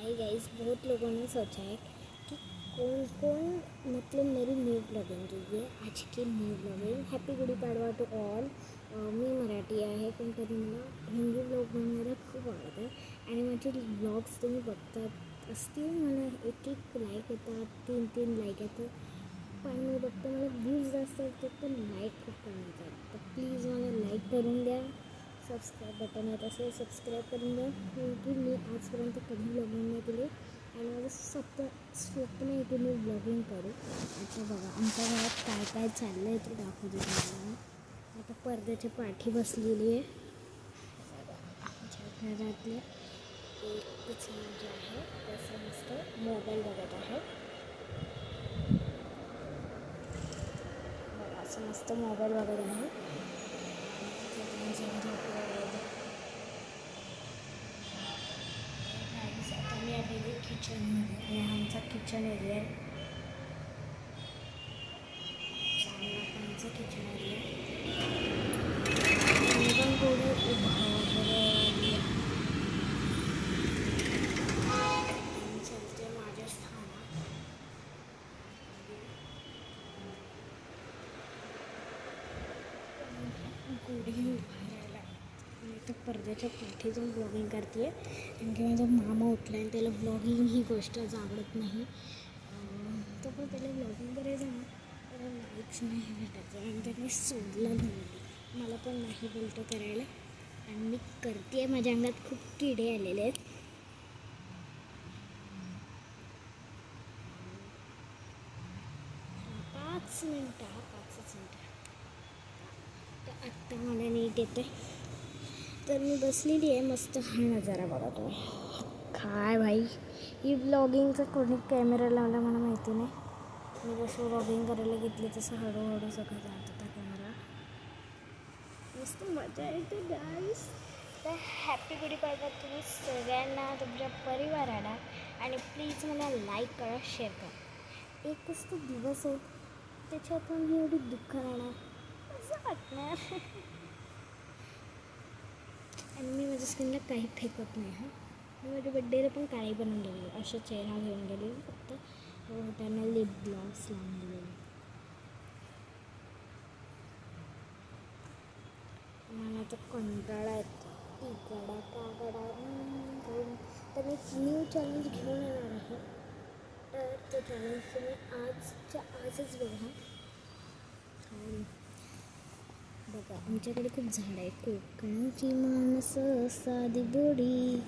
Hi guys, बहुत लोगों ने सोचा है कि कौन कौन मतलब मेरी न्यू ब्लॉगिंग की है. आज की new blogging happy Gudi Padwa to all. मी मराठी आहे, पण तरी मला हिंदी ब्लॉग बनवायला खूप आवडतं आणि माझे ब्लॉग्स तुम्ही बघतात असतील. मला एक लाईक येतात, 3 लाईक येतात, पण मी बघते मला व्ह्यूज जास्त येतात पण लाईक खूप कमी येतात. तर प्लीज मला लाईक करून द्या. सबस्क्राईब बटन येत असेल सबस्क्राईब करून द्या, की मी आजपर्यंत कधी ब्लॉगिंग नाही केली आणि माझं स्वप्न आहे की मी ब्लॉगिंग करू. आता बघा आमच्या घरात काय काय चाललं आहे ते दाखवते तुम्हाला. आता पडद्याच्या पाठी बसलेली आहे. आमच्या घरातले एकच जे आहे तसं मस्त मोबाईल बघत आहे. बघा असं मस्त मोबाईल बघत आहे. आता मी आलेली किचनमध्ये आणि आमचा किचन एरिया आहे. आमचं किचन एरिया मी पण थोडी उभा वगैरे चलते माझ्या स्थानात. गोडी उभा राहायला मी तर पडद्याच्या पाठी जाऊन ब्लॉगिंग करते आहे. कारण की माझा मामा उठला आणि त्याला ब्लॉगिंग ही गोष्टच आवडत नाही. तो पण त्याला ब्लॉगिंग करायचं ना, त्याला लाईक्स नाही भेटायचं आणि त्याने सोडलं नाही. मला पण नाही बोलतो करायला आणि मी करते आहे. माझ्या अंगात खूप किडे आलेले आहेत. पाचच मिनटं तर आत्ता मला नीट येतं. तर मी बसलेली आहे मस्त. हा नजारा बघा तुम्ही. काय भाई, ही ब्लॉगिंगचा कोणी कॅमेरा लावला मला माहिती नाही. मी जसं व्लॉगिंग करायला घेतली तसं हळूहळू सगळं जात होता कॅमेरा. मस्त मजा येते गाईस. तर हॅपी गुढीपाडवा तुम्ही सगळ्यांना, तुमच्या परिवाराला. आणि प्लीज मला लाईक करा, शेअर करा. एकच तो दिवस आहे, त्याच्यात मी एवढी दुःख राहणार असं वाटणार. आणि मी माझ्या स्किनला काही फेकत नाही. मी माझ्या बड्डेला पण काळी बनवून गेली, अशा चेहरा घेऊन गेली. फक्त त्यांना लिप ग्लॉस लावून दिलेले. मला तर कंटाळा येतो इकडा कागडा करून. तर मी न्यू चॅलेंज घेऊन येणार आहे. तर ते चॅलेंज तुम्ही आजच बघा. बघा आमच्याकडे खूप झाडं आहे. कोकणाची माणसं साधी बोडी,